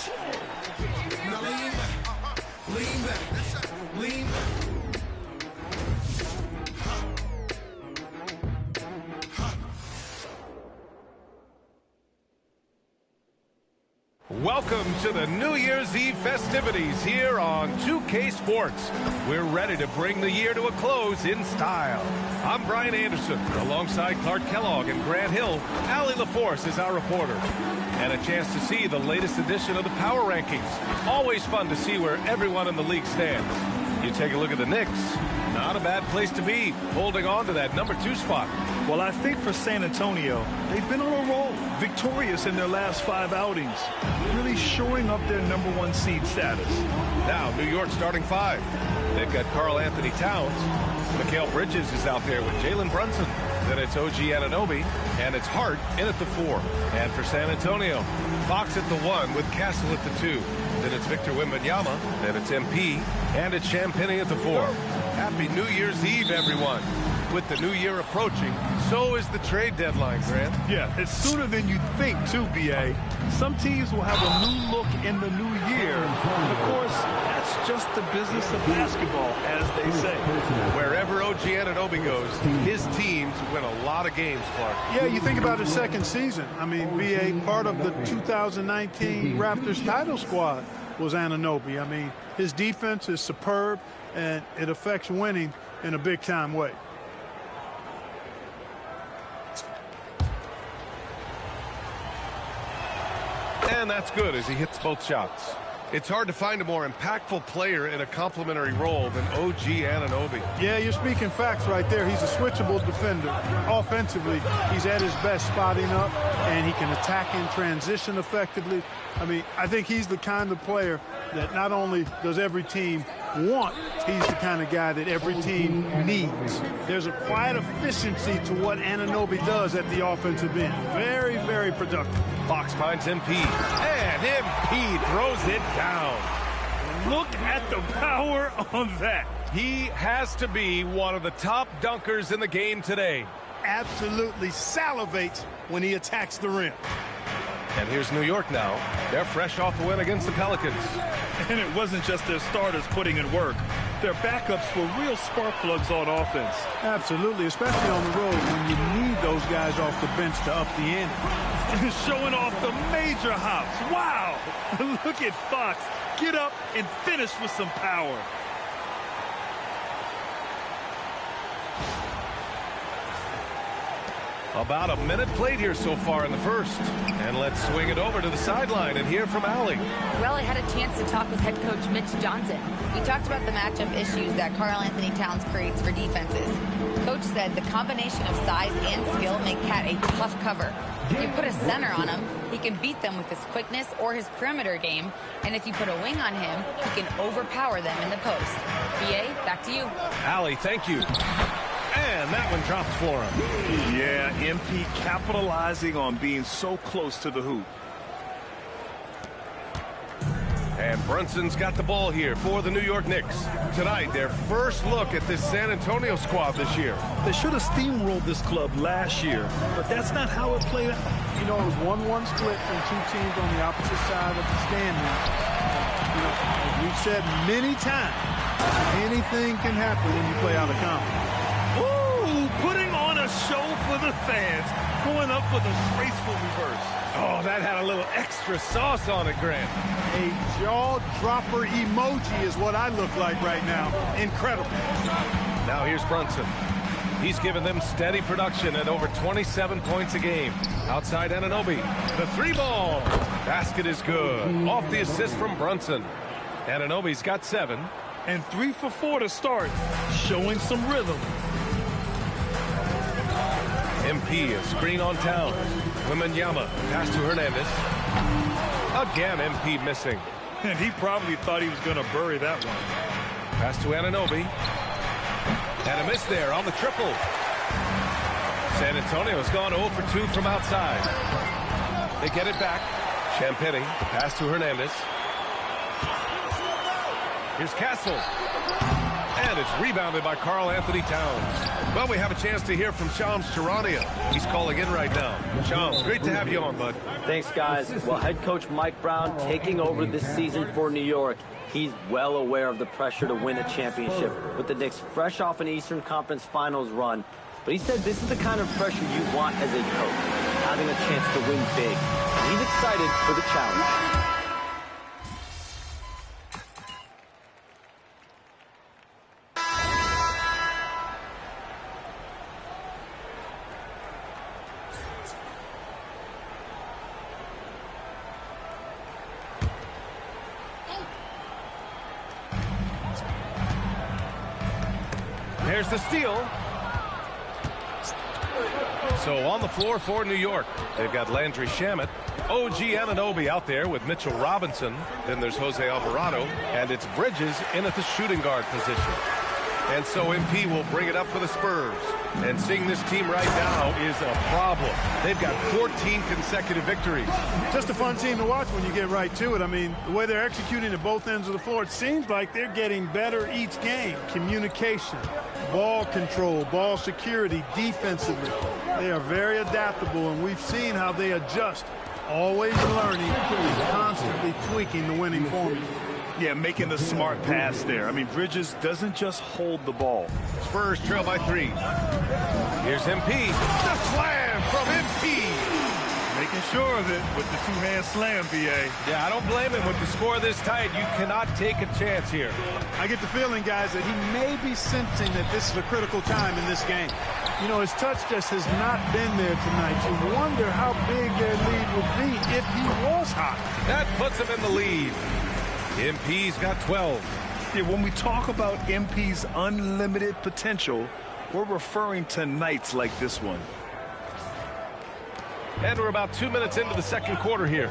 Now lean back. Lean back. Lean back. Welcome to the New Year's Eve festivities here on 2K Sports. We're ready to bring the year to a close in style. I'm Brian Anderson, alongside Clark Kellogg and Grant Hill. Allie LaForce is our reporter. And a chance to see the latest edition of the Power Rankings. Always fun to see where everyone in the league stands. You take a look at the Knicks. Not a bad place to be, holding on to that #2 spot. Well, I think for San Antonio, they've been on a roll, victorious in their last 5 outings, really shoring up their #1 seed status. Now, New York starting 5. They've got Karl Anthony Towns. Mikal Bridges is out there with Jalen Brunson. Then it's OG Anunoby, and it's Hart in at the 4. And for San Antonio, Fox at the 1 with Castle at the 2. Then it's Victor Wembanyama, then it's MP, and it's Champagnie at the 4. Happy New Year's Eve, everyone. With the new year approaching, so is the trade deadline, Grant. Yeah, it's sooner than you think, too, B.A. Some teams will have a new look in the new year. And of course, that's just the business of basketball, as they say. Wherever OG Anunoby goes, his teams win a lot of games, Clark. Yeah, you think about his second season. I mean, B.A. part of the 2019 Raptors title squad was Anunoby. I mean, his defense is superb, and it affects winning in a big-time way. And that's good as he hits both shots. It's hard to find a more impactful player in a complementary role than OG Anunoby. Yeah, you're speaking facts right there. He's a switchable defender. Offensively, he's at his best spotting up, and he can attack in transition effectively. I mean, I think he's the kind of player that not only does every team want, he's the kind of guy that every team needs. There's a quiet efficiency to what Anunoby does at the offensive end. Very, very productive. Fox finds MP, and MP throws it down. Look at the power on that. He has to be one of the top dunkers in the game today. Absolutely salivates when he attacks the rim. And here's New York now. They're fresh off a win against the Pelicans. And it wasn't just their starters putting in work. Their backups were real spark plugs on offense. Absolutely, especially on the road when you need those guys off the bench to up the ante. Showing off the major hops. Wow! Look at Fox. Get up and finish with some power. About a minute played here so far in the first. And let's swing it over to the sideline and hear from Allie. Well, I had a chance to talk with head coach Mitch Johnson. We talked about the matchup issues that Karl Anthony Towns creates for defenses. Coach said the combination of size and skill make Cat a tough cover. If you put a center on him, he can beat them with his quickness or his perimeter game. And if you put a wing on him, he can overpower them in the post. B.A., back to you. Allie, thank you. And that one drops for him. Yeah, MP capitalizing on being so close to the hoop. And Brunson's got the ball here for the New York Knicks. Tonight, their first look at this San Antonio squad this year. They should have steamrolled this club last year, but that's not how it played out. You know, it was 1-1 split from two teams on the opposite side of the standings. You know, as we've said many times, anything can happen when you play out of conference. Putting on a show for the fans, going up for the graceful reverse. Oh, that had a little extra sauce on it, Grant. A jaw-dropper emoji is what I look like right now. Incredible. Now here's Brunson. He's given them steady production at over 27 points a game. Outside Anunoby. The 3-ball. Basket is good. Off the assist from Brunson. Anunoby's got 7. And 3 for 4 to start. Showing some rhythm. MP, a screen on Towns. Wembanyama, pass to Hernandez. Again, MP missing. And he probably thought he was going to bury that one. Pass to Anunoby. And a miss there on the triple. San Antonio's gone 0 for 2 from outside. They get it back. Champagnie, pass to Hernandez. Here's Castle. And it's rebounded by Karl Anthony Towns. Well, we have a chance to hear from Shams Charania. He's calling in right now. Shams, great to have you on, bud. Thanks, guys. Well, head coach Mike Brown taking over this season for New York. He's well aware of the pressure to win a championship with the Knicks fresh off an Eastern Conference Finals run. But he said this is the kind of pressure you want as a coach, having a chance to win big. And he's excited for the challenge. There's the steal. So on the floor for New York, they've got Landry Shamet, OG Anunoby out there with Mitchell Robinson. Then there's Jose Alvarado, and it's Bridges in at the shooting guard position. And so MP will bring it up for the Spurs. And seeing this team right now is a problem. They've got 14 consecutive victories. Just a fun team to watch when you get right to it. I mean, the way they're executing at both ends of the floor, it seems like they're getting better each game. Communication, ball control, ball security, defensively. They are very adaptable, and we've seen how they adjust, always learning and constantly tweaking the winning formula. Yeah, making the smart pass there. I mean, Bridges doesn't just hold the ball. Spurs trail by 3. Here's MP. The slam from MP. Making sure of it with the two-hand slam, BA. Yeah, I don't blame him. With the score this tight, you cannot take a chance here. I get the feeling, guys, that he may be sensing that this is a critical time in this game. You know, his touch just has not been there tonight. You wonder how big their lead would be if he was hot. That puts him in the lead. MP's got 12. Yeah, when we talk about MP's unlimited potential, we're referring to nights like this one. And we're about 2 minutes into the second quarter here.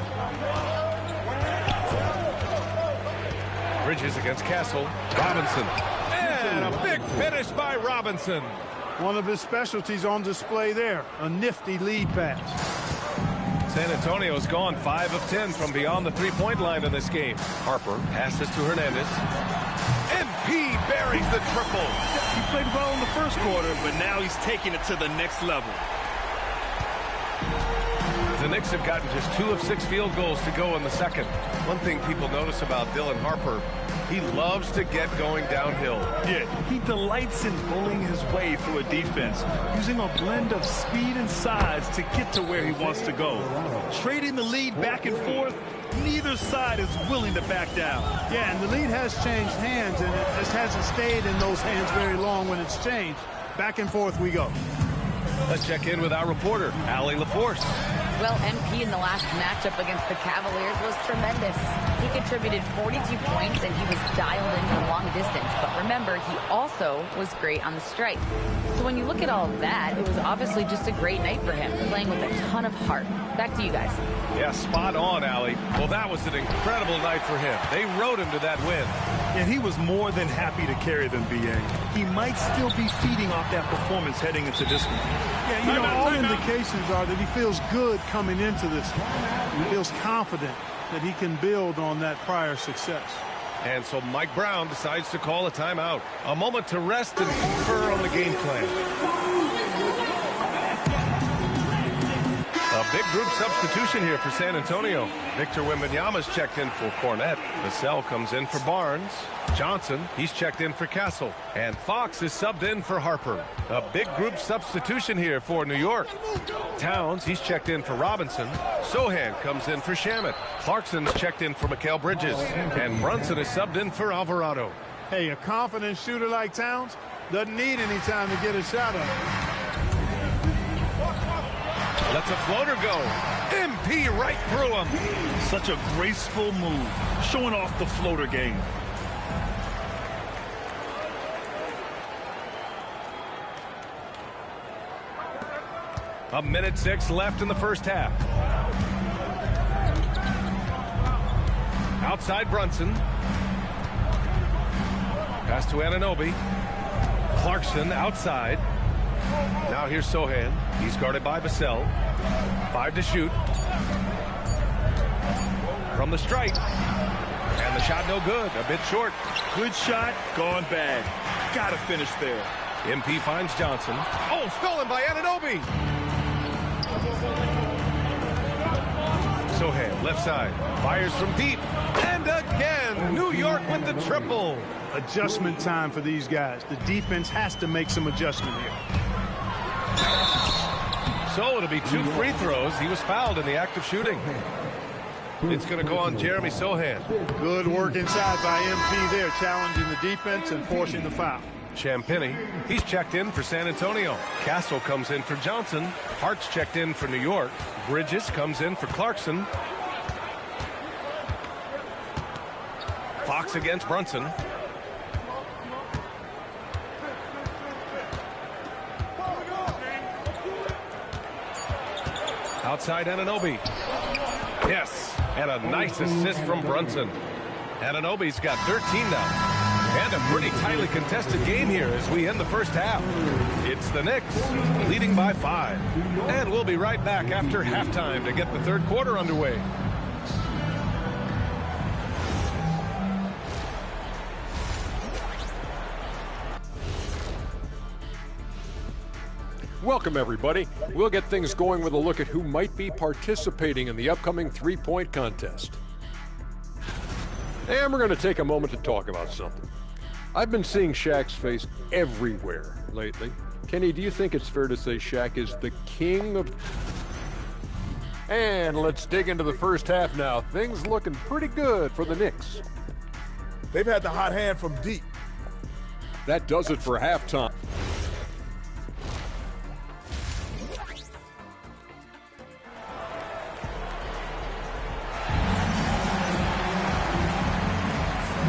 Bridges against Castle. Robinson. And a big finish by Robinson. One of his specialties on display there. A nifty lead pass. San Antonio's gone 5 of 10 from beyond the three-point line in this game. Harper passes to Hernandez. MP buries the triple. He played well in the first quarter, but now he's taking it to the next level. The Knicks have gotten just 2 of 6 field goals to go in the second. One thing people notice about Dylan Harper, he loves to get going downhill. Yeah, he delights in bullying his way through a defense, using a blend of speed and size to get to where he wants to go. Trading the lead back and forth, neither side is willing to back down. Yeah, and the lead has changed hands, and it just hasn't stayed in those hands very long when it's changed. Back and forth we go. Let's check in with our reporter, Allie LaForce. Well, MP in the last matchup against the Cavaliers was tremendous. He contributed 42 points, and he was dialed in from long distance. But remember, he also was great on the strike. So when you look at all of that, it was obviously just a great night for him, playing with a ton of heart. Back to you guys. Yeah, spot on, Allie. Well, that was an incredible night for him. They rode him to that win. And he was more than happy to carry them, BA. He might still be feeding off that performance heading into this one. Yeah, you know, all indications are that he feels good coming into this one. He feels confident that he can build on that prior success. And so Mike Brown decides to call a timeout. A moment to rest and confer on the game plan. A big group substitution here for San Antonio. Victor Wembanyama's checked in for Cornette. Vassell comes in for Barnes. Johnson, he's checked in for Castle. And Fox is subbed in for Harper. A big group substitution here for New York. Towns, he's checked in for Robinson. Sohan comes in for Shamet. Clarkson's checked in for Mikal Bridges. And Brunson is subbed in for Alvarado. Hey, a confident shooter like Towns doesn't need any time to get a shot up. Lets a floater go. MP right through him. Such a graceful move, showing off the floater game. A minute 6 left in the first half. Outside Brunson. Pass to Anunoby. Clarkson outside. Now here's Sohan. He's guarded by Vassell. 5 to shoot. From the strike. And the shot no good, a bit short. Good shot, gone bad. Gotta finish there. MP finds Johnson. Oh, stolen by Anunoby. Sohan, left side, fires from deep. And again, New York with the triple. Adjustment time for these guys. The defense has to make some adjustment here. So it'll be 2 free throws. He was fouled in the act of shooting. It's going to go on Jeremy Sohan. Good work inside by MP there, challenging the defense and forcing the foul. Champagny, he's checked in for San Antonio. Castle comes in for Johnson. Hart's checked in for New York. Bridges comes in for Clarkson. Fox against Brunson. Outside Anunoby. Yes, and a nice assist from Brunson. Anunoby's got 13 now. And a pretty tightly contested game here as we end the first half. It's the Knicks leading by 5. And we'll be right back after halftime to get the third quarter underway. Welcome, everybody. We'll get things going with a look at who might be participating in the upcoming three-point contest. And we're going to take a moment to talk about something. I've been seeing Shaq's face everywhere lately. Kenny, do you think it's fair to say Shaq is the king of... And let's dig into the first half now. Things looking pretty good for the Knicks. They've had the hot hand from deep. That does it for halftime.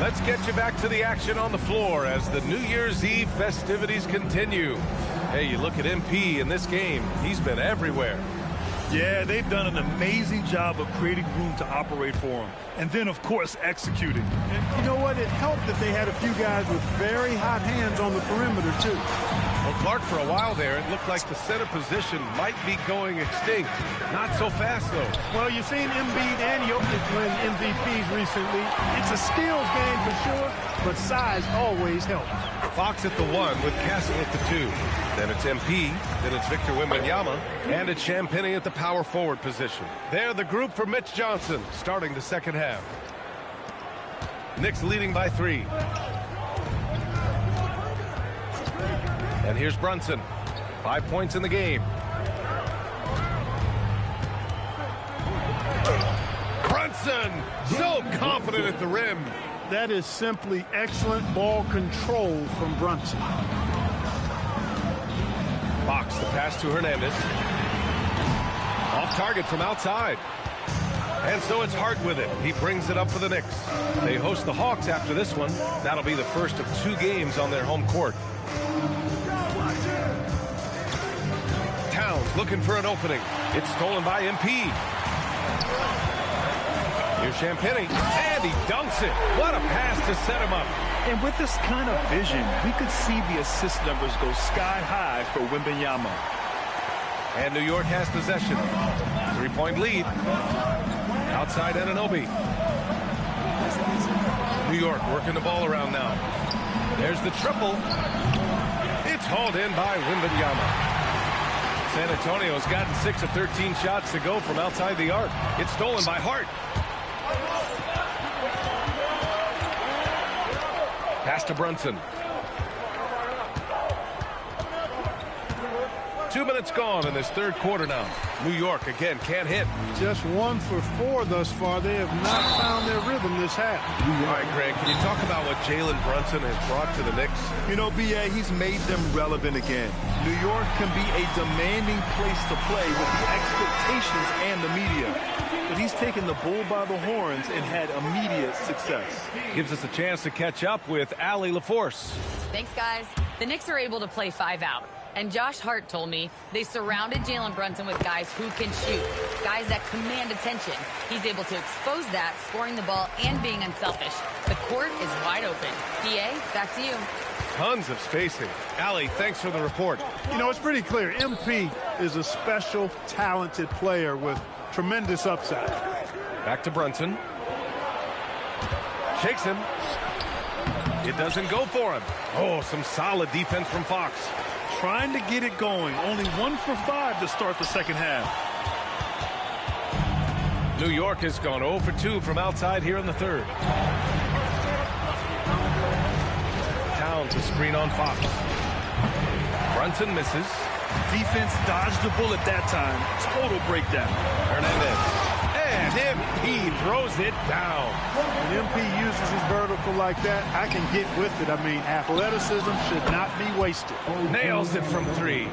Let's get you back to the action on the floor as the New Year's Eve festivities continue. Hey, you look at MP in this game, he's been everywhere. Yeah, they've done an amazing job of creating room to operate for him. And then, of course, executing. And you know what? It helped that they had a few guys with very hot hands on the perimeter, too. Well, Clark, for a while there, it looked like the center position might be going extinct. Not so fast, though. Well, you've seen Embiid and Jokic win MVPs recently. It's a skills game for sure, but size always helps. Fox at the 1 with Castle at the 2. Then it's MP, then it's Victor Wembanyama, and it's Champagny at the power forward position. They're the group for Mitch Johnson, starting the second half. Knicks leading by 3. And here's Brunson. 5 points in the game. Brunson, so confident at the rim. That is simply excellent ball control from Brunson. Fox, the pass to Hernandez. Off target from outside. And so it's Hart with it. He brings it up for the Knicks. They host the Hawks after this one. That'll be the first of 2 games on their home court. Towns looking for an opening. It's stolen by MP. Here's Champagny, and he dunks it. What a pass to set him up. And with this kind of vision, we could see the assist numbers go sky high for Wembanyama. And New York has possession. 3-point lead. Outside Anunoby. New York working the ball around now. There's the triple. It's hauled in by Wembanyama. San Antonio's gotten 6 of 13 shots to go from outside the arc. It's stolen by Hart. Pass to Brunson. 2 minutes gone in this third quarter now. New York again can't hit. Just 1 for 4 thus far. They have not found their rhythm this half. All right, Greg, can you talk about what Jalen Brunson has brought to the Knicks? You know, B.A., he's made them relevant again. New York can be a demanding place to play with the expectations and the media. But he's taken the bull by the horns and had immediate success. Gives us a chance to catch up with Allie LaForce. Thanks, guys. The Knicks are able to play 5 out. And Josh Hart told me they surrounded Jalen Brunson with guys who can shoot, guys that command attention. He's able to expose that, scoring the ball and being unselfish. The court is wide open. PA, back to you. Tons of spacing. Allie, thanks for the report. You know, it's pretty clear. MP is a special, talented player with tremendous upside. Back to Brunson. Shakes him. It doesn't go for him. Oh, some solid defense from Fox. Trying to get it going. Only 1 for 5 to start the second half. New York has gone 0 for 2 from outside here in the third. Towns a screen on Fox. Brunson misses. Defense dodged the bullet that time. Total breakdown. Hernandez. And MP throws it down. When MP uses his vertical like that, I can get with it. I mean, athleticism should not be wasted. Nails it from 3.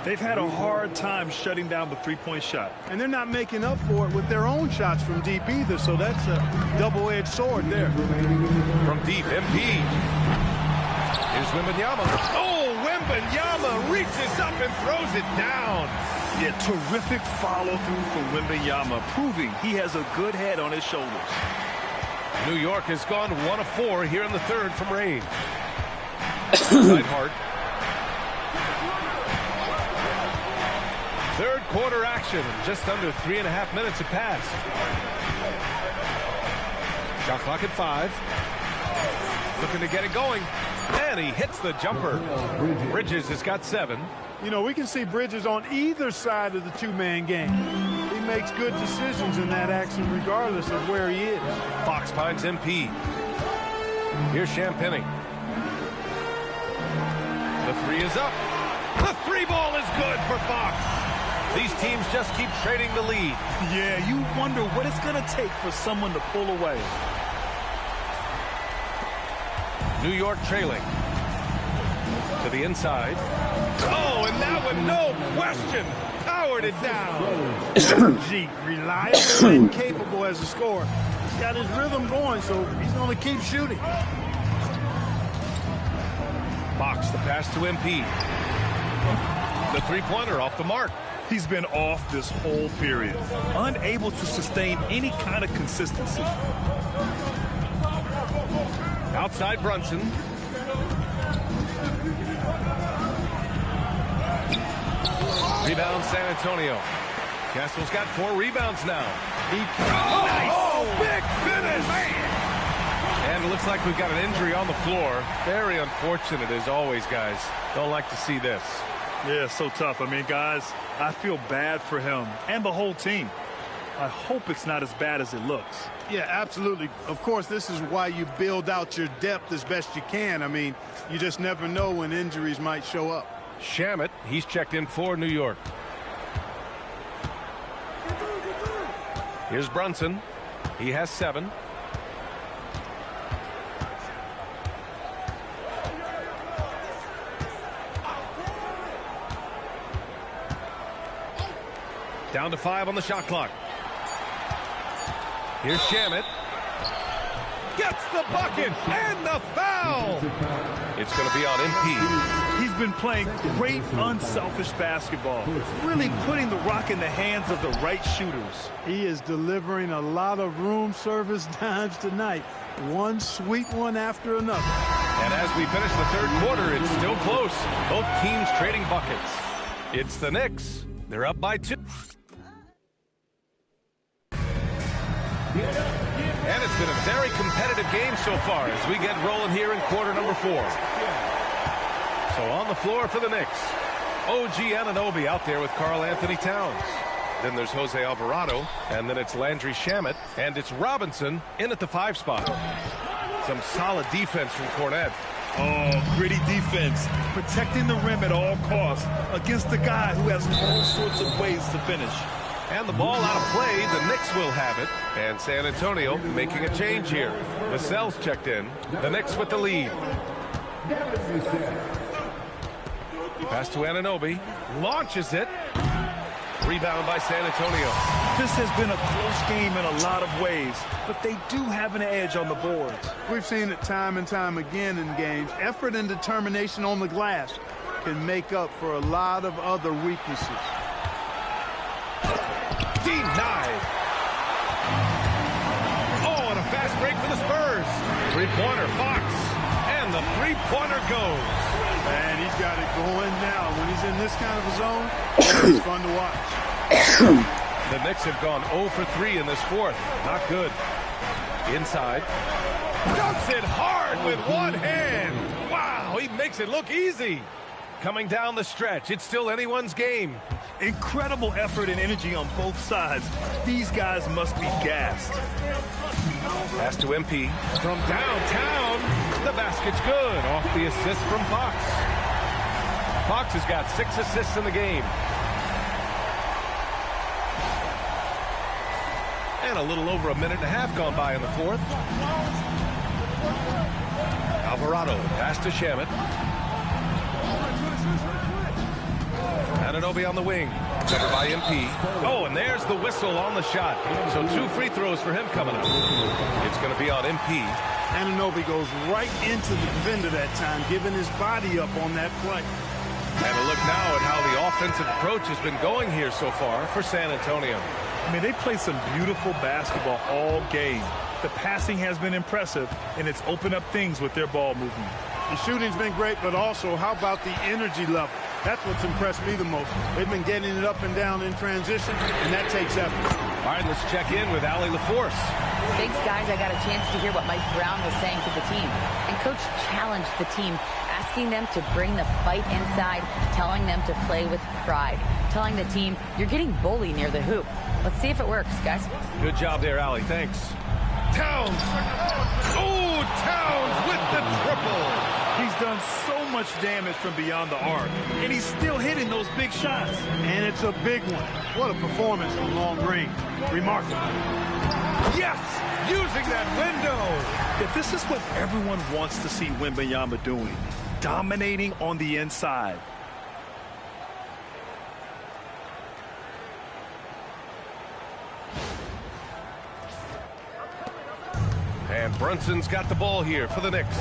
They've had a hard time shutting down the three-point shot. And they're not making up for it with their own shots from deep either, so that's a double-edged sword there. From deep, MP. Here's Wembanyama. Oh, Wembanyama reaches up and throws it down. Yeah, terrific follow-through from Wembanyama, proving he has a good head on his shoulders. New York has gone 1 of 4 here in the third from range. Neidhart. Third quarter action. Just under 3.5 minutes have passed. Shot clock at 5. Looking to get it going. And he hits the jumper. Bridges has got 7. You know, we can see Bridges on either side of the two-man game. He makes good decisions in that action regardless of where he is. Fox finds MP. Here's Champagny. The 3 is up. The 3 ball is good for Fox. These teams just keep trading the lead. Yeah, you wonder what it's going to take for someone to pull away. New York trailing. To the inside. Oh, and that one, no question, powered it down. Gee, reliable and capable as a scorer. He's got his rhythm going, so he's going to keep shooting. Fox, the pass to MP. The three-pointer off the mark. He's been off this whole period, unable to sustain any kind of consistency. Outside Brunson. Rebound San Antonio. Castle's got 4 rebounds now. Nice! Big finish! And it looks like we've got an injury on the floor. Very unfortunate as always, guys. Don't like to see this. Yeah, so tough. I mean, guys, I feel bad for him and the whole team. I hope it's not as bad as it looks. Yeah, absolutely. Of course, this is why you build out your depth as best you can. I mean, you just never know when injuries might show up. Shamet, he's checked in for New York. Here's Brunson. He has 7. Down to 5 on the shot clock. Here's Shamet. Gets the bucket and the foul. It's going to be on MP. He's been playing great unselfish basketball, really putting the rock in the hands of the right shooters. He is delivering a lot of room service dimes tonight. One sweet one after another. And as we finish the third quarter, it's still close. Both teams trading buckets. It's the Knicks. They're up by 2. And it's been a very competitive game so far as we get rolling here in quarter number 4. So on the floor for the Knicks, OG Anunoby out there with Karl Anthony Towns. Then there's Jose Alvarado, and then it's Landry Shamet, and it's Robinson in at the 5 spot. Some solid defense from Cornette. Oh, gritty defense, protecting the rim at all costs against a guy who has all sorts of ways to finish. And the ball out of play, the Knicks will have it. And San Antonio making a change here. Vassell's checked in. The Knicks with the lead. Pass to Anunoby. Launches it. Rebound by San Antonio. This has been a close game in a lot of ways, but they do have an edge on the boards. We've seen it time and time again in games. Effort and determination on the glass can make up for a lot of other weaknesses. Denied. Oh, and a fast break for the Spurs. Three-pointer, Fox. And the three-pointer goes. And he's got it going now. When he's in this kind of a zone, it's fun to watch. The Knicks have gone 0 for 3 in this fourth. Not good. Inside. Dunks it hard with one hand. Wow, he makes it look easy. Coming down the stretch, it's still anyone's game. Incredible effort and energy on both sides. These guys must be gassed. Pass to MP. From downtown, the basket's good. Off the assist from Fox. Fox has got 6 assists in the game. And a little over a minute and a half gone by in the fourth. Alvarado, pass to Shamet. Anunoby on the wing. Covered by MP. Oh, and there's the whistle on the shot. So 2 free throws for him coming up. It's going to be on MP. Anunoby goes right into the defender that time, giving his body up on that play. And a look now at how the offensive approach has been going here so far for San Antonio. I mean, they play some beautiful basketball all game. The passing has been impressive, and it's opened up things with their ball movement. The shooting's been great, but also how about the energy level? That's what's impressed me the most. They've been getting it up and down in transition, and that takes effort. All right, let's check in with Allie LaForce. Thanks, guys. I got a chance to hear what Mike Brown was saying to the team. And Coach challenged the team, asking them to bring the fight inside, telling them to play with pride, telling the team, you're getting bullied near the hoop. Let's see if it works, guys. Good job there, Allie. Thanks. Towns. Oh, Towns with the triple. He's done so much damage from beyond the arc, and he's still hitting those big shots. And it's a big one. What a performance from long range. Remarkable. Yes, using that window. If this is what everyone wants to see Wembanyama doing, dominating on the inside. And Brunson's got the ball here for the Knicks.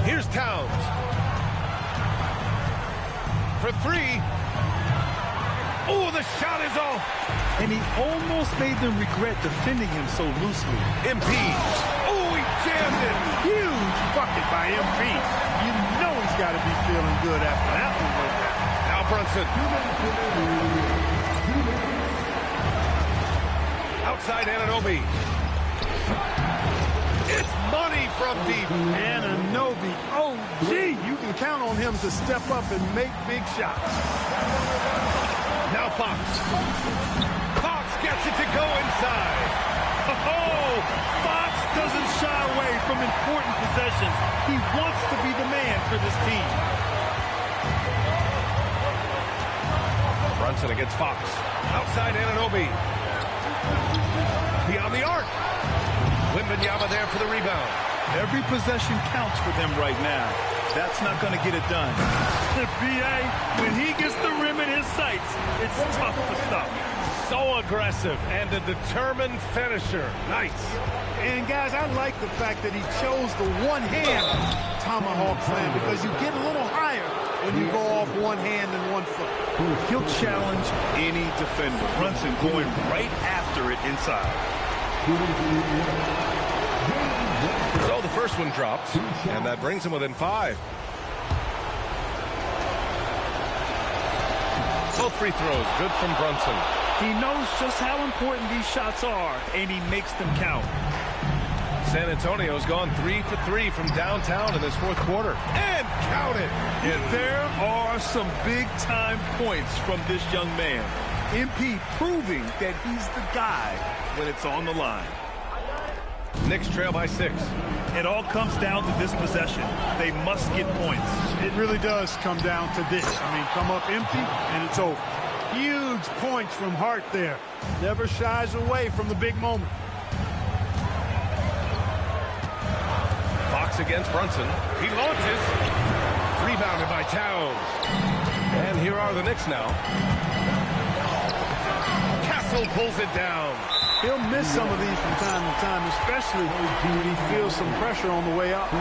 Here's Towns. For 3. Oh, the shot is off. And he almost made them regret defending him so loosely. MP. Oh, he jammed it. Huge bucket by MP. You know he's got to be feeling good after that one like that. Now Brunson. Outside Anunoby. It's money from deep. Anunoby. Oh, gee, you can count on him to step up and make big shots. Now Fox. Fox gets it to go inside. Oh, Fox doesn't shy away from important possessions. He wants to be the man for this team. Brunson against Fox. Outside Anunoby. Beyond the arc. Wembanyama there for the rebound. Every possession counts for them right now. That's not going to get it done. B.A., when he gets the rim in his sights, it's tough to stop. So aggressive and a determined finisher. Nice. And, guys, I like the fact that he chose the one-hand tomahawk slam because you get a little higher when you go off one hand and one foot. He'll challenge any defender. Brunson going right after it inside. So the first one drops, and that brings him within 5. Both free throws, good from Brunson. He knows just how important these shots are, and he makes them count. San Antonio's gone 3 for 3 from downtown in this fourth quarter. And count it! And there are some big-time points from this young man. MP proving that he's the guy when it's on the line. Knicks trail by 6. It all comes down to this possession. They must get points. It really does come down to this. I mean, come up empty, and it's over. Huge points from Hart there. Never shies away from the big moment. Fox against Brunson. He launches. Rebounded by Towns. And here are the Knicks now. Castle pulls it down. He'll miss some of these from time to time, especially when he feels some pressure on the way up.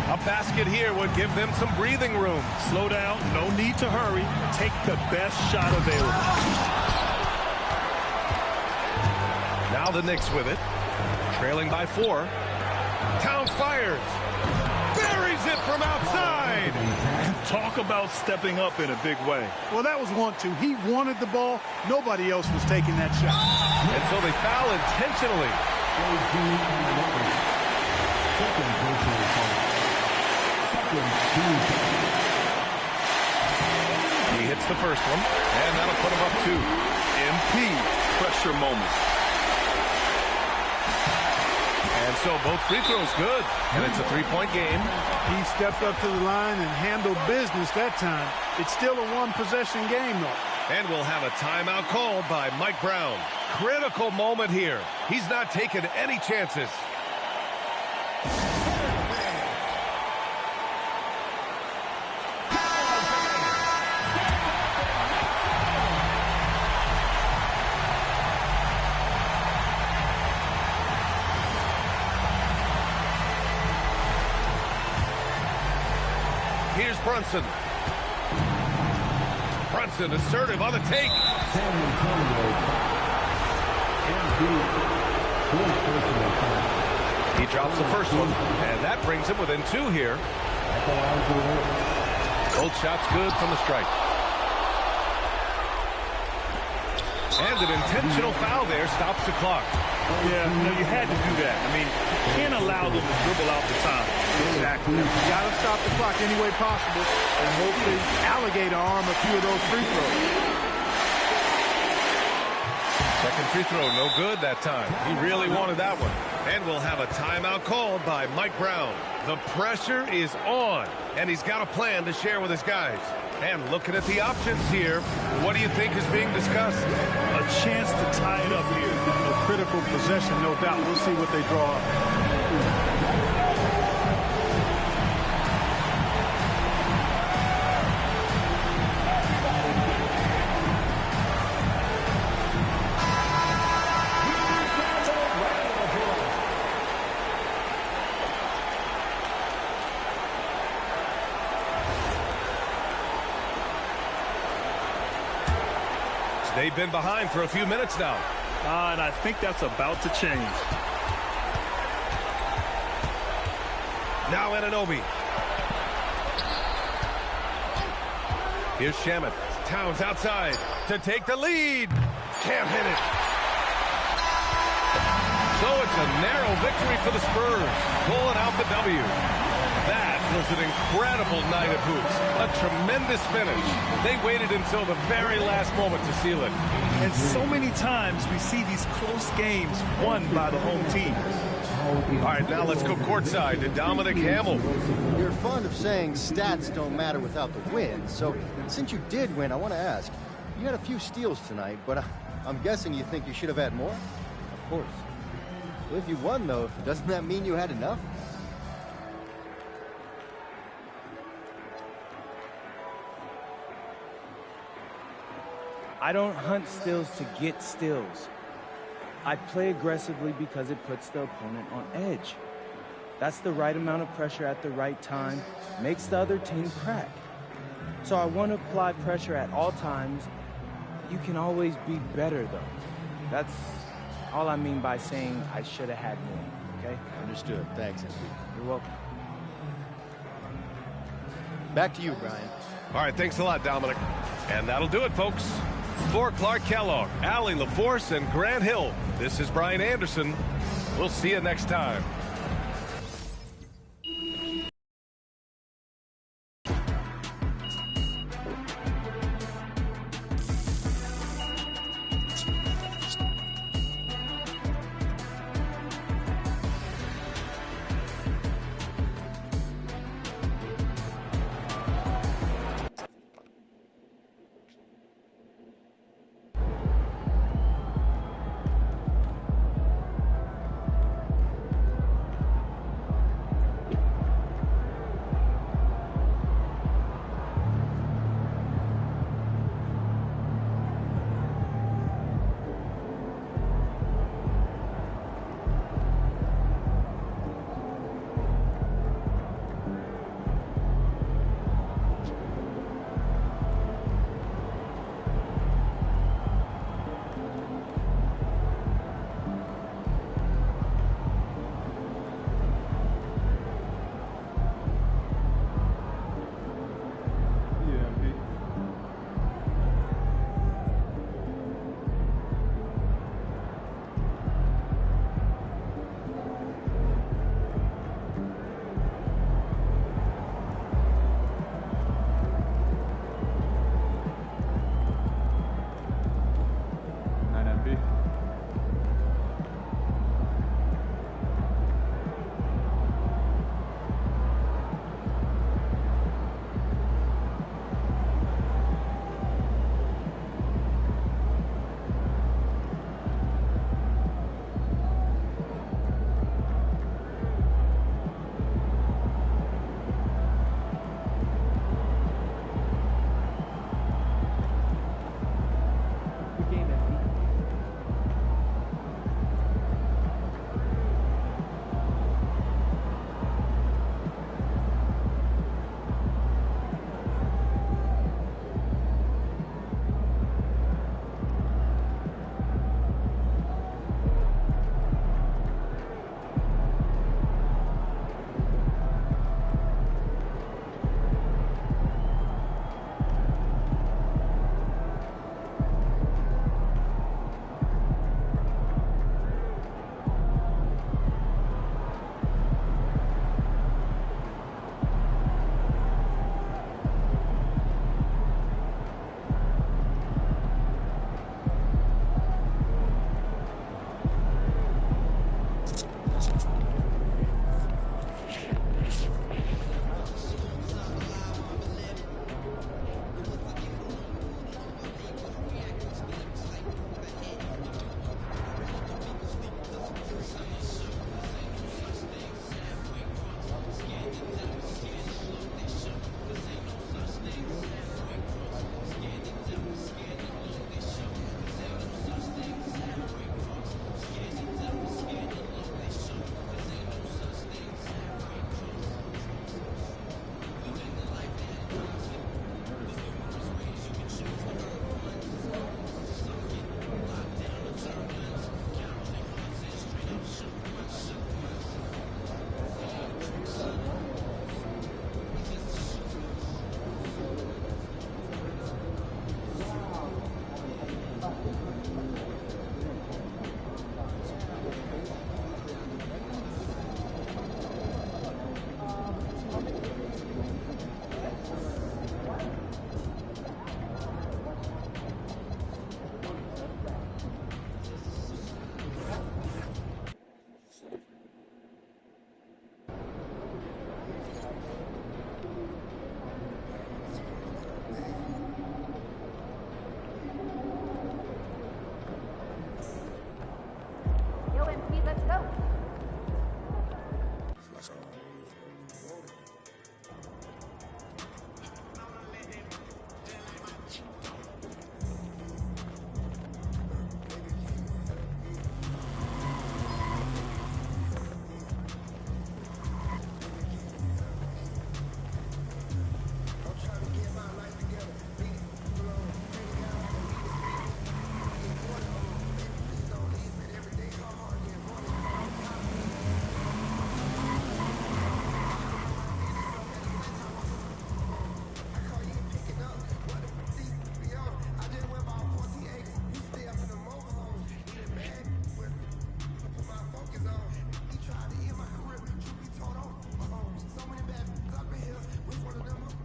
A basket here would give them some breathing room. Slow down, no need to hurry. Take the best shot available. Now the Knicks with it. Trailing by 4. Towns fires. Buries it from outside. Talk about stepping up in a big way. Well, that was 1-2. He wanted the ball. Nobody else was taking that shot. And so they foul intentionally. He hits the first one, and that'll put him up 2. MP, pressure moment. And so both free throws good, and it's a 3-point game. He stepped up to the line and handled business that time. It's still a one-possession game, though. And we'll have a timeout called by Mike Brown. Critical moment here. He's not taking any chances. Here's Brunson. Brunson assertive on the take. He drops the first one, and that brings him within 2 here. Both shots good from the stripe. And an intentional foul there stops the clock. Yeah, you had to do that. I mean, you can't allow them to dribble out the time. Exactly. You got to stop the clock any way possible and hopefully alligator arm a few of those free throws. Second free throw, no good that time. He really wanted that one. And we'll have a timeout called by Mike Brown. The pressure is on, and he's got a plan to share with his guys. And looking at the options here, what do you think is being discussed? A chance to tie it up here. A critical possession, no doubt. We'll see what they draw up. They've been behind for a few minutes now. And I think that's about to change. Now Anunoby. Here's Shamet. Towns outside to take the lead. Can't hit it. So it's a narrow victory for the Spurs, pulling out the W. That was an incredible night of hoops. A tremendous finish. They waited until the very last moment to seal it. And so many times we see these close games won by the home team. All right, now let's go courtside to Dominic Hamill. You're fond of saying stats don't matter without the win. So since you did win, I want to ask, you had a few steals tonight, but I'm guessing you think you should have had more? Of course. Well, if you won, though, doesn't that mean you had enough? I don't hunt steals to get steals. I play aggressively because it puts the opponent on edge. That's the right amount of pressure at the right time, makes the other team crack. So I want to apply pressure at all times. You can always be better, though. That's all I mean by saying I should have had more, okay? Understood. Thanks, MP. You're welcome. Back to you, Brian. All right, thanks a lot, Dominic. And that'll do it, folks. For Clark Kellogg, Allie LaForce, and Grant Hill, this is Brian Anderson. We'll see you next time.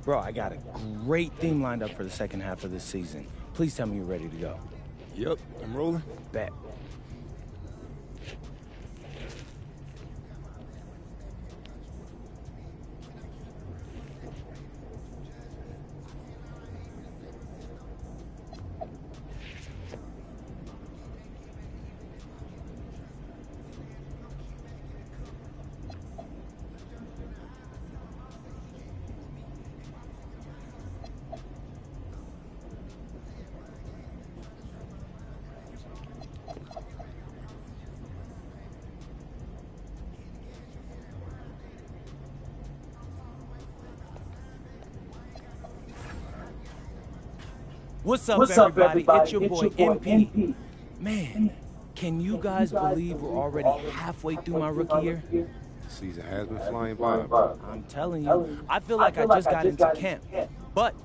Bro, I got a great theme lined up for the second half of this season. Please tell me you're ready to go. Yep, I'm rolling. Bet. What's up, everybody? It's your boy, MP. Man, can you guys believe we're already halfway through my rookie year? The season has been flying by. I'm telling you, I feel like I just got into camp. But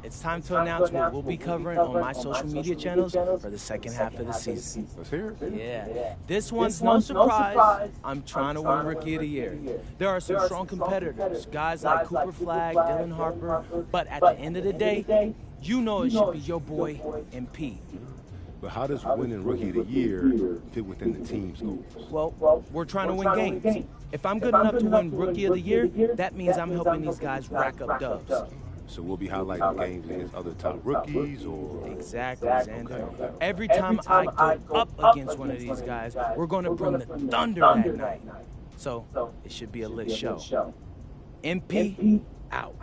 it's time to announce what we'll be covering on my social media channels for the second half of the season. Let's hear it. Yeah. This one's no surprise. I'm trying to win Rookie of the Year. There are some strong competitors, guys like Cooper Flagg, Dylan Harper, but at the end of the day, you know it should be your boy, MP. But how does winning Rookie of the Year fit within the team's goals? Well, we're trying to win games. If I'm good enough to win Rookie of the Year, that means I'm helping these guys rack up dubs. So we'll be highlighting games against other top rookies, or? Exactly, Xander. Every time I go up against one of these guys, we're going to bring the thunder that night. So it should be a lit show. MP, out.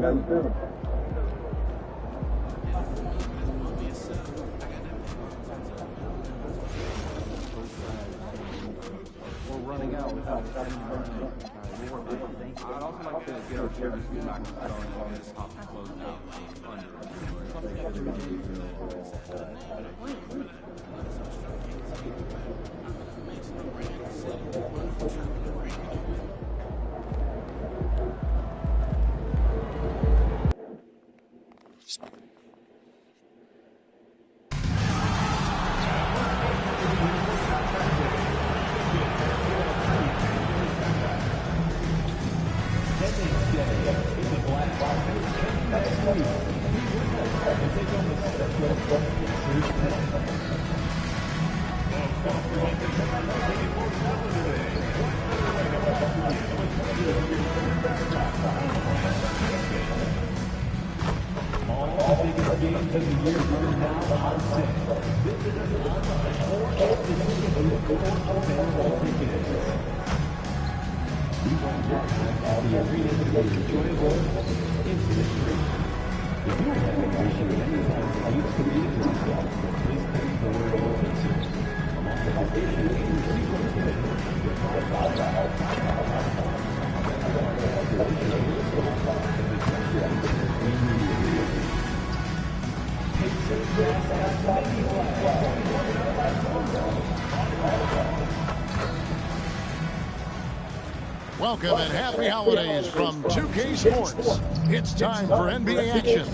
How you feeling? We're running out without I'd also like to get our chairman's view back on this topic closing out Welcome and happy holidays from 2K Sports. It's time for NBA action.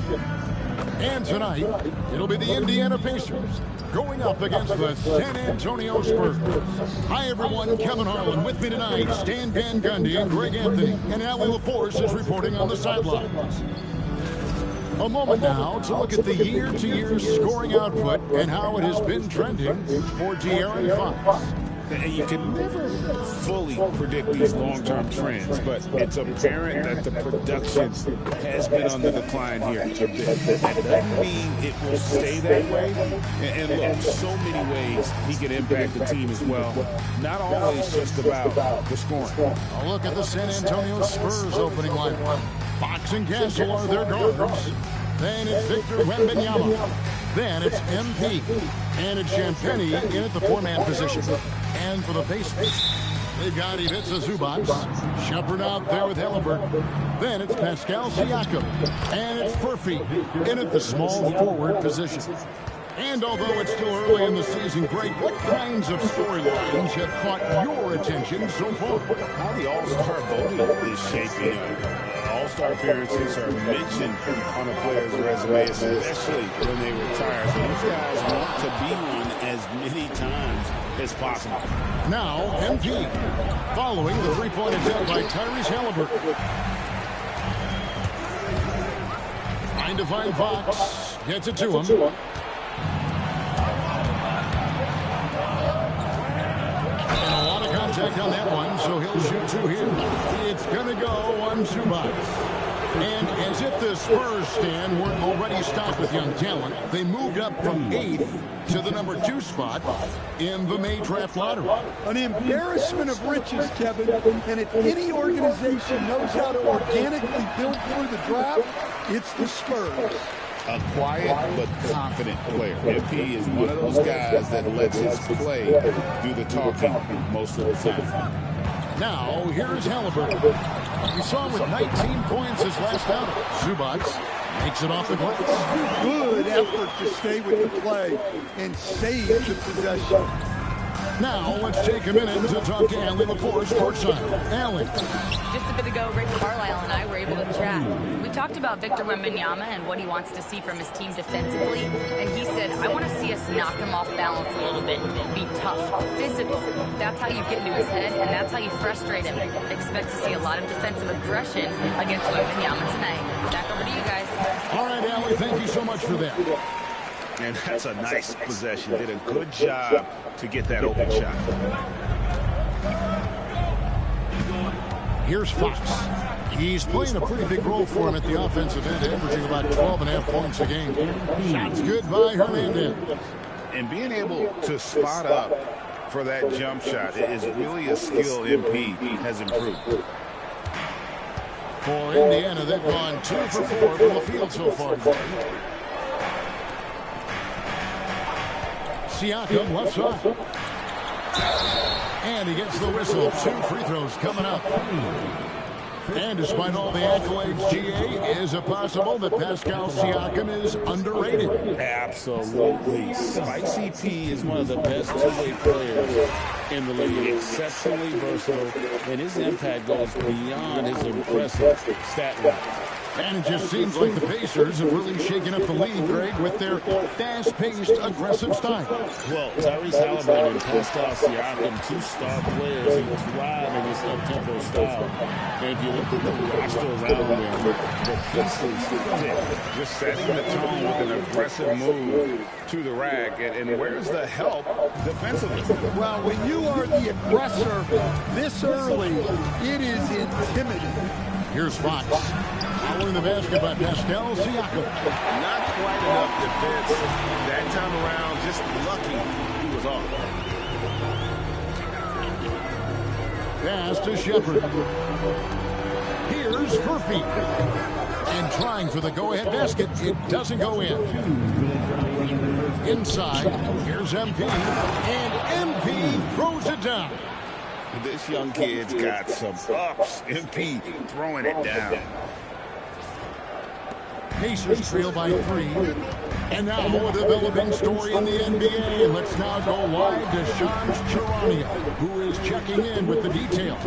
And tonight, it'll be the Indiana Pacers going up against the San Antonio Spurs. Hi, everyone. Kevin Harlan with me tonight. Stan Van Gundy and Greg Anthony. And Allie LaForce is reporting on the sidelines. A moment now to look at the year-to-year scoring output and how it has been trending for De'Aaron Fox. And you can never fully predict these long-term trends, but it's apparent that the production has been on the decline here a bit. That doesn't mean it will stay that way. And look, so many ways he can impact the team as well. Not always just about the scoring. A look at the San Antonio Spurs opening lineup. Fox and Gasol are their guards. Then it's Victor Wembanyama. Then it's MP. And it's Champagnie in at the four-man position. And for the Pacers, They got Ivica Zubac. Shepard out there with Helleberg. Then it's Pascal Siakam. And it's Furphy in at the small forward position. And although it's still early in the season, Greg, what kinds of storylines have caught your attention so far? How the All-Star voting is shaping up. All-Star appearances are mentioned on a player's resume, especially when they retire. So these guys want to be one as many times as possible. Now, MP, following the three-point attempt by Tyrese Halliburton. Trying to find Fox. Gets it to him. And a lot of contact on that one, so he'll shoot two here. It's going to go on Zubac. And as if the Spurs stand weren't already stocked with young talent, they moved up from 8th to the number 2 spot in the May draft lottery. An embarrassment of riches, Kevin. And if any organization knows how to organically build through the draft, it's the Spurs. A quiet but confident player. MP is one of those guys that lets his play do the talking most of the time. Now, here's Halliburton. We saw him with 19 points his last outing. Zubac makes it off the glass. Good effort to stay with the play and save the possession. Now, let's take a minute to talk to Allie LaForce courtside. Allie. Just a bit ago, Rick Carlisle and I were able to chat. We talked about Victor Wembanyama and what he wants to see from his team defensively, and he said, I want to see us knock him off balance a little bit, be tough, physical. That's how you get into his head, and that's how you frustrate him. Expect to see a lot of defensive aggression against Wembanyama tonight. Back over to you guys. All right, Allie, thank you so much for that. And that's a nice possession. Did a good job to get that open shot. Here's Fox. He's playing a pretty big role for him at the offensive end, averaging about 12.5 points a game. Shots good by Hernandez. And being able to spot up for that jump shot is really a skill MP has improved. For Indiana, they've gone 2 for 4 from the field so far today. Siakam left side. And he gets the whistle. 2 free throws coming up. And despite all the accolades, GA, is it possible that Pascal Siakam is underrated? Absolutely. Spicy P is one of the best two-way players in the league. Exceptionally versatile, and his impact goes beyond his impressive stat line. And it just seems like the Pacers have really shaken up the league, Greg, with their fast-paced, aggressive style. Well, Tyrese Halliburton and Pascal Siakam, 2 star players who thrive in this up-tempo style. And if you look at the roster around them, the pieces fit. Just setting the tone with an aggressive move to the rack. And where's the help defensively? Well, when you are the aggressor this early, it is intimidating. Here's Fox. Following the basket by Pascal Siakam. Not quite enough defense. That time around, just lucky he was off. Pass to Shepard. Here's Furphy. And trying for the go-ahead basket. It doesn't go in. Inside, here's MP. And MP throws it down. This young kid's got some ups. MP throwing it down. Pacers trail by 3. And now a developing story in the NBA. Let's now go live to Shams Charania, who is checking in with the details.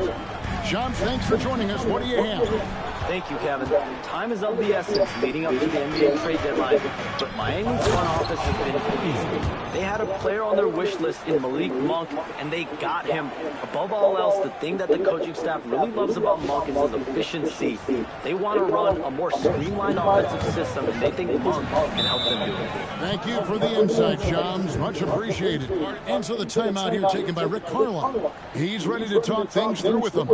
Shams, thanks for joining us. What do you have? Thank you, Kevin. Time is of the essence leading up to the NBA trade deadline, but Miami's front office has been busy. They had a player on their wish list in Malik Monk, and they got him. Above all else, the thing that the coaching staff really loves about Monk is his efficiency. They want to run a more streamlined offensive system, and they think Monk can help them do it. Thank you for the insight, Shams. Much appreciated. And so the timeout here taken by Rick Carlisle. He's ready to talk things through with them.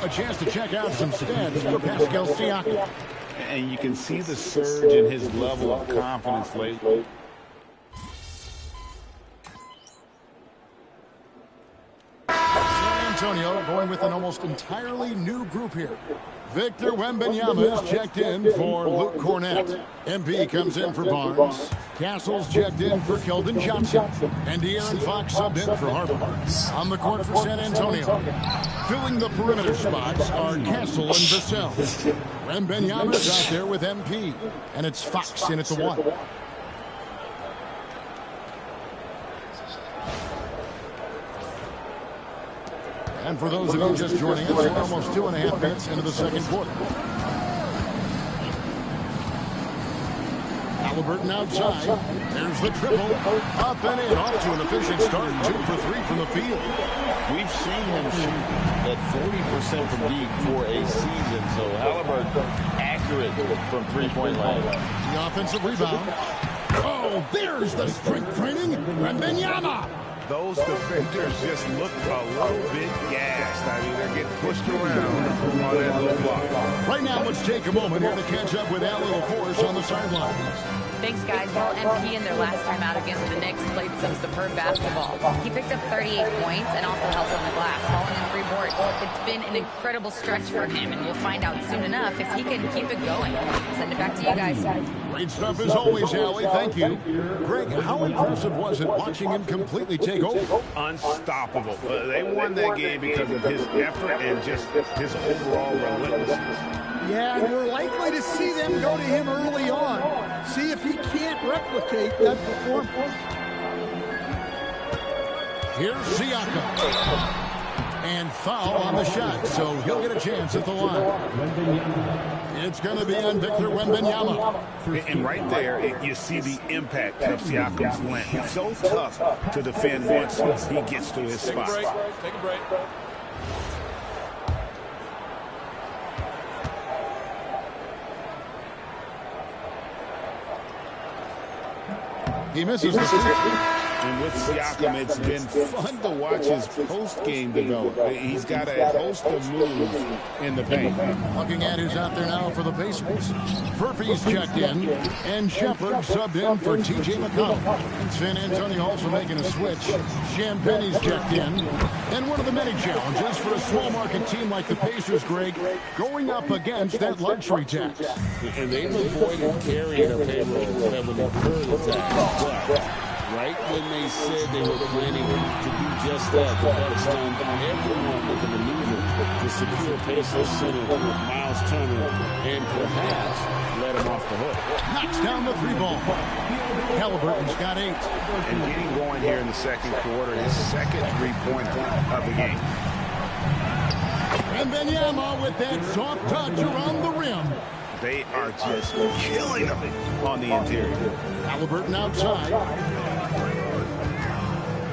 A chance to check out some stats for Pascal Siakam. And you can see the surge in his level of confidence lately. Antonio going with an almost entirely new group here. Victor Wembanyama is checked in for Luke Cornett. MP comes in for Barnes. Castle's checked in for Keldon Johnson. And De'Aaron Fox subbed in for Harper. On the court for San Antonio. Filling the perimeter spots are Castle and Vassell. Wembanyama's out there with MP. And it's Fox in at the 1. And for those of you just joining us, we're almost 2.5 minutes into the second quarter. Halliburton outside. There's the triple. Up and in. Off to an efficient start. 2 for 3 from the field. We've seen him shoot at 40% from deep for a season. So Halliburton accurate from three-point line. The offensive rebound. Oh, there's the strength training. Wembanyama. Those defenders just look a little bit gassed. I mean, they're getting pushed around on that little block. Right now, let's take a moment here to catch up with Al Little Force on the sidelines. Thanks, guys. Well, MP in their last time out against the Knicks played some superb basketball. He picked up 38 points and also helped on the glass, falling in 3 boards. It's been an incredible stretch for him, and we'll find out soon enough if he can keep it going. Send it back to you guys. Great stuff as always, Allie. Thank you. Greg, how impressive was it watching him completely take over? Unstoppable. They won that game because of his effort and just his overall relentlessness. Yeah, and we're likely to see them go to him early on. See if he can't replicate that performance. Here's Siakam. And foul on the shot, so he'll get a chance at the line. It's going to be on Victor Wembanyama. And right there, you see the impact of Siakam's length. It's so tough to defend once he gets to his spot. Take a break. He misses the shot. And with Siakam, it's been fun to watch his post-game develop. He's got a host of moves in the paint. Looking at who's out there now for the Pacers. Furphy's checked in, and Shepard subbed in for T.J. McConnell. And San Antonio also making a switch. Champagne's checked in. And one of the many challenges for a small market team like the Pacers, Greg, going up against that luxury tax. And they've avoided carrying a payroll that would incur the tax. But right when they said they were planning to do just that, the Bucks done everyone with a maneuver to secure Pacers center Miles Turner and perhaps let him off the hook. Knocks down the 3-ball. Halliburton's got 8. And getting going here in the second quarter, his second 3-pointer of the game. And Wembanyama with that soft touch around the rim. They are just killing him on the interior. Halliburton outside.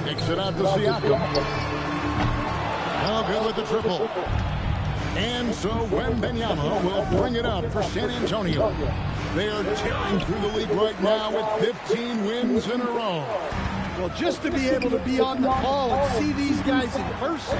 Kicks it out to Siakam. Oh, good with the triple. And so Wembanyama will bring it up for San Antonio. They are tearing through the league right now with 15 wins in a row. Well, just to be able to be on the call and see these guys in person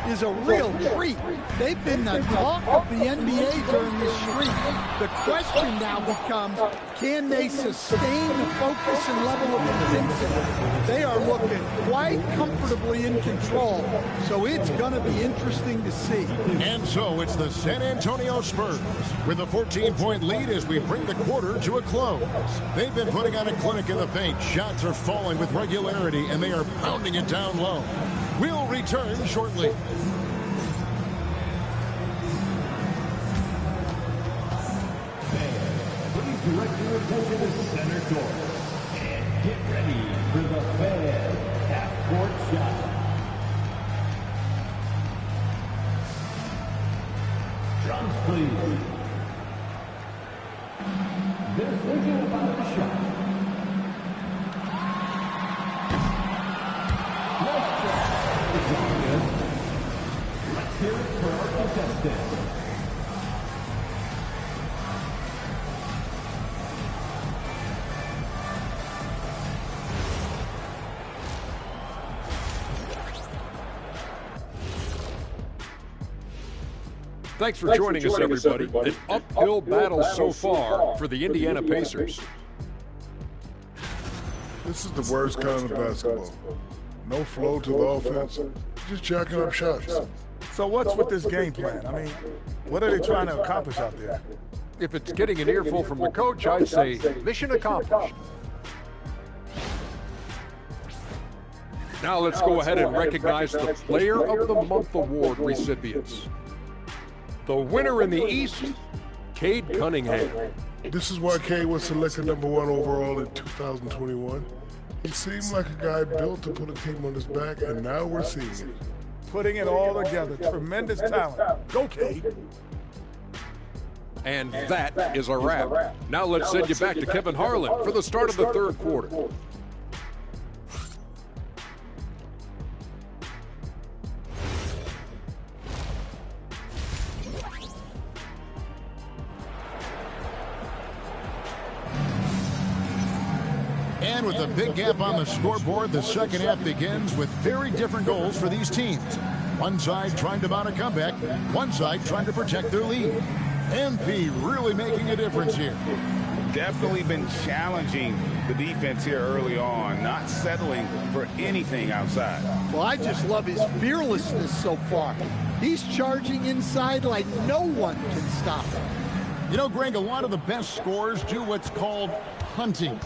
is a real treat. They've been the talk of the NBA during this streak. The question now becomes, can they sustain the focus and level of intensity? They are looking quite comfortably in control, so it's going to be interesting to see. And so it's the San Antonio Spurs with a 14-point lead as we bring the quarter to a close. They've been putting on a clinic in the paint. Shots are falling with regularity, and they are pounding it down low. We'll return shortly. Please direct your attention to center court and get ready for the Fan half-court shot. Drums, please. They're thinking about the shot. Let's hear it for our contestants. Thanks for joining us, everybody. An uphill battle so far for the Indiana Pacers. This is the worst kind of basketball. No flow to the offense, just jacking up shots. So what's with this game plan? I mean, what are they trying to accomplish out there? If it's getting an earful from the coach, I'd say mission accomplished. Now let's go ahead and recognize the Player of the Month award recipients. The winner in the East, Cade Cunningham. This is why Cade was selected #1 overall in 2021. He seemed like a guy built to put a team on his back, and now we're seeing it. Putting it all together. Tremendous talent. Go, Cade. And that is a wrap. Now let's send you back to Kevin Harlan for the start of the third quarter. And with a big gap on the scoreboard, the second half begins with very different goals for these teams. One side trying to mount a comeback, one side trying to protect their lead. MP really making a difference here. Definitely been challenging the defense here early on, not settling for anything outside. Well, I just love his fearlessness so far. He's charging inside like no one can stop him. You know, Greg, a lot of the best scorers do what's called hunting,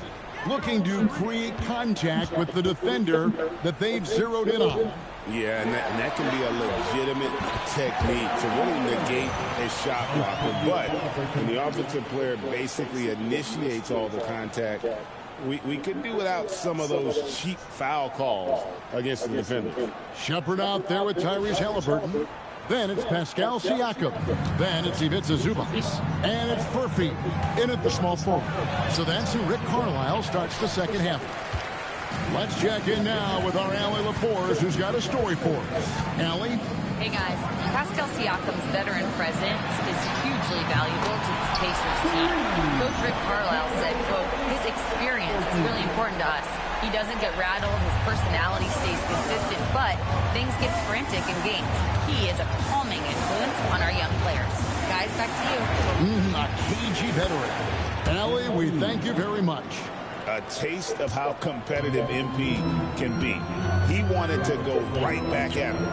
looking to create contact with the defender that they've zeroed in on. Yeah, and that can be a legitimate technique to really negate a shot blocker. But when the offensive player basically initiates all the contact, we could do without some of those cheap foul calls against the defender. Shepard out there with Tyrese Halliburton. Then it's Pascal Siakam. Then it's Ivica Zubac. And it's Furphy in at the small forward. So that's who Rick Carlisle starts the second half. Let's check in now with our Allie LaForce, who's got a story for us. Allie? Hey, guys. Pascal Siakam's veteran presence is hugely valuable to this Pacers team. Coach Rick Carlisle said, quote, his experience is really important to us. He doesn't get rattled, his personality stays consistent, but things get frantic in games. He is a calming influence on our young players. Guys, back to you. A cagey veteran. Allie, we thank you very much. A taste of how competitive MP can be. He wanted to go right back at him.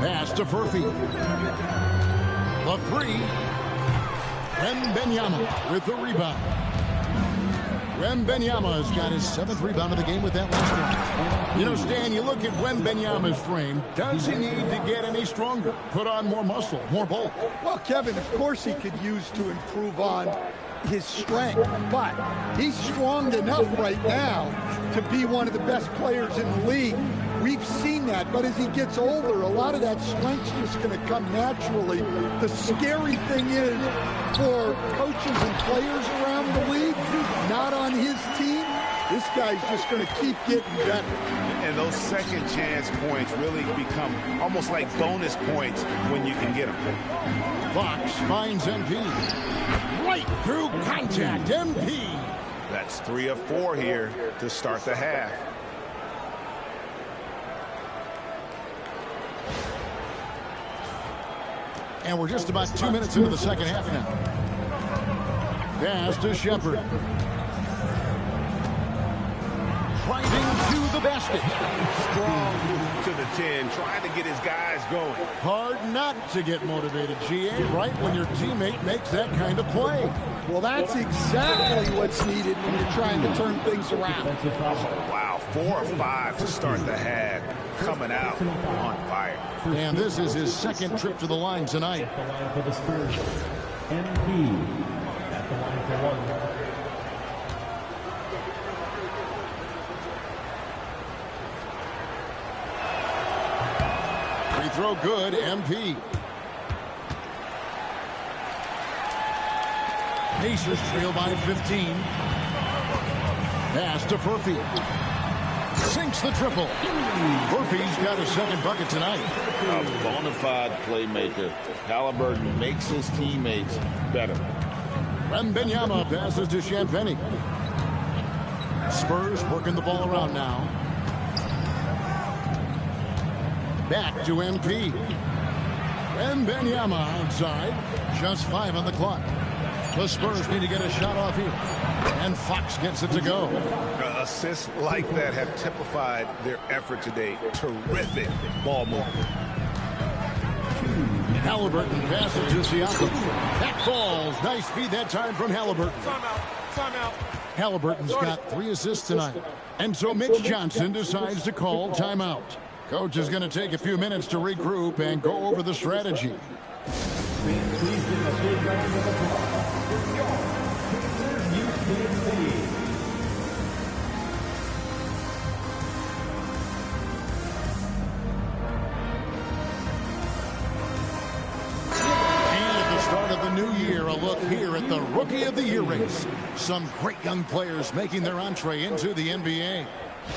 Pass to Furphy. The three. Wembanyama with the rebound. Wembanyama has got his 7th rebound of the game with that last one. You know, Stan, you look at Wembanyama's frame. Does he need to get any stronger? Put on more muscle, more bulk? Well, Kevin, of course he could use to improve on his strength, but he's strong enough right now to be one of the best players in the league. We've seen that, but as he gets older, a lot of that strength's just going to come naturally. The scary thing is for coaches and players around the league, not on his team, this guy's just going to keep getting better. And those second chance points really become almost like bonus points when you can get them. Fox finds MP. Right through contact, MP. That's 3 of 4 here to start the half. And we're just about 2 minutes into the second half now. Pass to Shepard. Driving to the basket. Strong to the 10, trying to get his guys going. Hard not to get motivated, GA, right when your teammate makes that kind of play. Well, that's exactly what's needed when you're trying to turn things around. Oh, wow, 4 of 5 to start the half. Coming out on fire. And this is his second trip to the line tonight. At the line for the Spurs, MP at the line for one. Free throw good, MP. Pacers trail by 15. Pass to Furphy. Sinks the triple. Furphy's got a second bucket tonight. A bona fide playmaker. Halliburton makes his teammates better. Wembanyama passes to Champagnie. Spurs working the ball around now. Back to MP. Wembanyama outside. Just 5 on the clock. The Spurs need to get a shot off here. And Fox gets it to go. Assists like that have typified their effort today. Terrific ball movement. Halliburton passes to Siakam. That falls. Nice feed that time from Halliburton. Timeout. Halliburton's got 3 assists tonight. And so Mitch Johnson decides to call timeout. Coach is going to take a few minutes to regroup and go over the strategy. Please give a big round of applause. Your Pacers UCC. Start of the new year, a look here at the Rookie of the Year race. Some great young players making their entree into the NBA.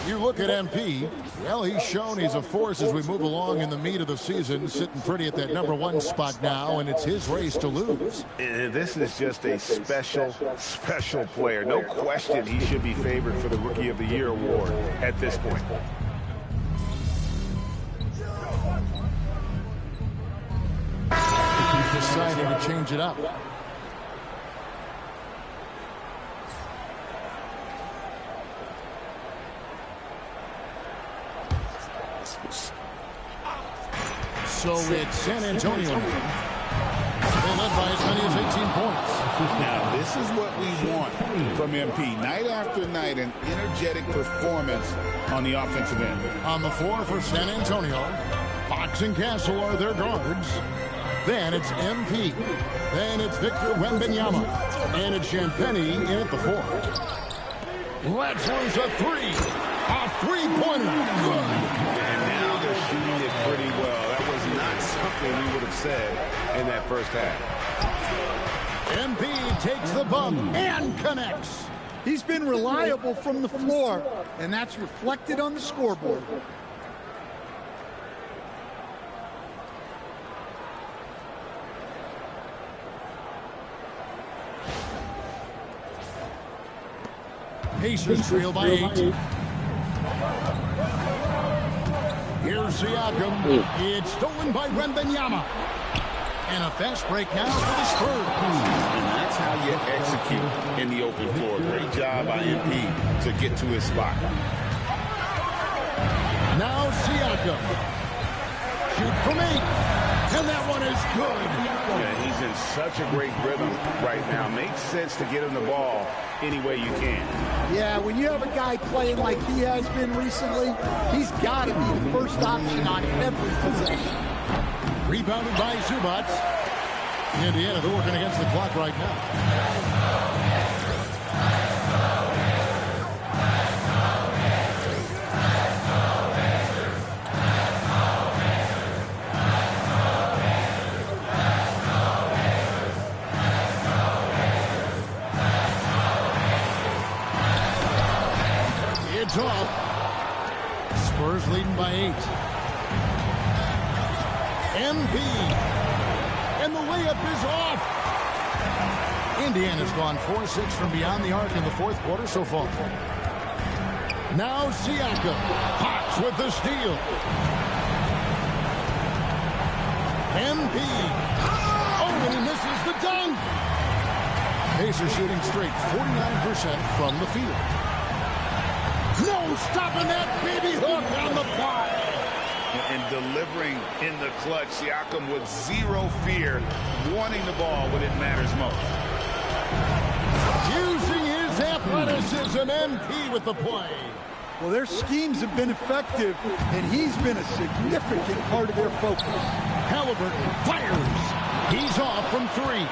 You look at MP, well, he's shown he's a force as we move along in the meat of the season, sitting pretty at that #1 spot now, and it's his race to lose. And this is just a special player. No question he should be favored for the Rookie of the Year award at this point. Deciding to change it up. So it's San Antonio. They led by as many as 18 points. Now, this is what we want from MP. Night after night, an energetic performance on the offensive end. On the floor for San Antonio, Fox and Castle are their guards. Then it's MP. Then it's Victor Wembanyama. And it's Champagny in at the 4. Let's lose a 3. A three-pointer. Good. And now they're shooting it pretty well. That was not something we would have said in that first half. MP takes the bump and connects. He's been reliable from the floor, and that's reflected on the scoreboard. Pacers trail by 8. Here's Siakam. It's stolen by Wembanyama. And a fast break now for the Spurs. And that's how you execute in the open floor. Great job by MP to get to his spot. Now Siakam. Shoot from 8. And that one is good. Yeah, he's in such a great rhythm right now. Makes sense to get him the ball any way you can. Yeah, when you have a guy playing like he has been recently, he's got to be the first option on every possession. Rebounded by Zubac. Indiana, they're working against the clock right now. It's off. Spurs leading by 8. MP. And the layup is off. Indiana's gone 4-6 from beyond the arc in the fourth quarter so far. Now Siakam. Hawks with the steal. MP. Oh, and he misses the dunk. Pacers shooting straight 49% from the field. No stopping that baby hook on the fly. And delivering in the clutch, Siakam with zero fear, wanting the ball when it matters most. Using his athleticism, MP with the play. Well, their schemes have been effective, and he's been a significant part of their focus. Halliburton fires. He's off from 3.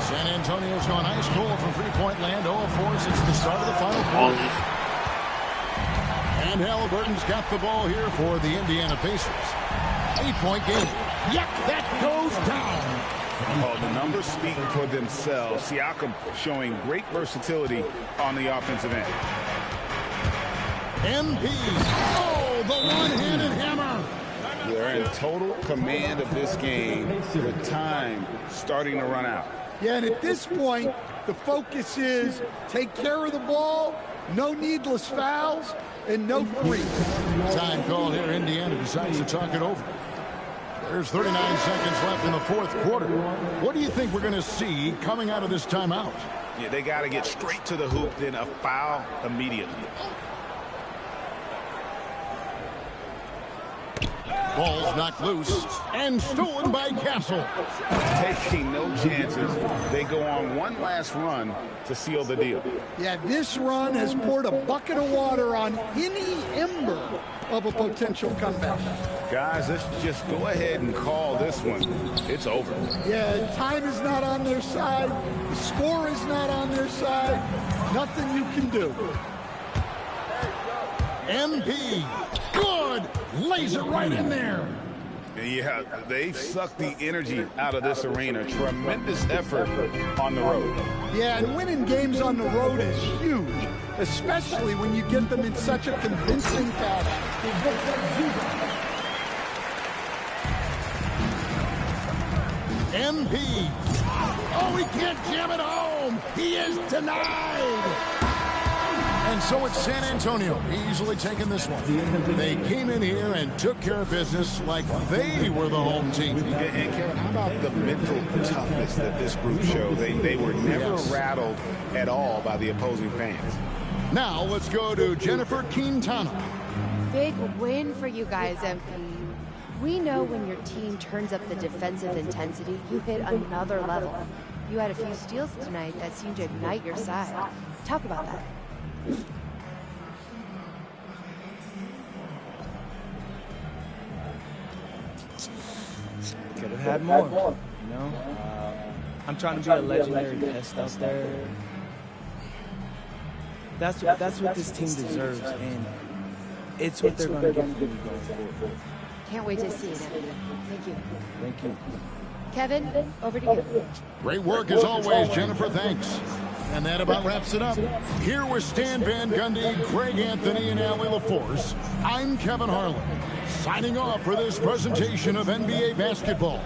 San Antonio's gone ice cold from three-point land, 0-4 since the start of the final quarter. And Halliburton's got the ball here for the Indiana Pacers. 8-point game. Yep, that goes down. Oh, the numbers speak for themselves. Siakam showing great versatility on the offensive end. MP. Oh, the one-handed hammer. They're in total command of this game with time starting to run out. Yeah, and at this point, the focus is take care of the ball, no needless fouls, and no free. Time call here. Indiana decides to talk it over. There's 39 seconds left in the fourth quarter. What do you think we're going to see coming out of this timeout? Yeah, they got to get straight to the hoop, then a foul immediately. Ball's knocked loose and stolen by Castle. Taking no chances. They go on one last run to seal the deal. Yeah, this run has poured a bucket of water on any ember of a potential comeback. Guys, let's just go ahead and call this one. It's over. Yeah, time is not on their side. The score is not on their side. Nothing you can do. MP, good, lays it right in there. Yeah, they've sucked the energy out of this arena. Tremendous effort on the road. Yeah, and winning games on the road is huge, especially when you get them in such a convincing fashion. MP, oh, he can't jam it home. He is denied. And so it's San Antonio easily taking this one. They came in here and took care of business like they were the home team. And Kevin, how about the mental toughness that this group showed? They were never rattled at all by the opposing fans. Now let's go to Jennifer Quintana. Big win for you guys, MP. We know when your team turns up the defensive intensity, you hit another level. You had a few steals tonight that seemed to ignite your side. Talk about that. Could have had more, you know? I'm trying to be a legendary pest out there. That's what this team deserves, and it's what they're going to get from me going forward. Can't wait to see it, MP. Thank you. Thank you. Kevin, over to you. Great work as always, Jennifer. Thanks. And that about wraps it up. Here with Stan Van Gundy, Greg Anthony, and Allie LaForce, I'm Kevin Harlan, signing off for this presentation of NBA basketball.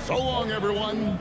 So long, everyone.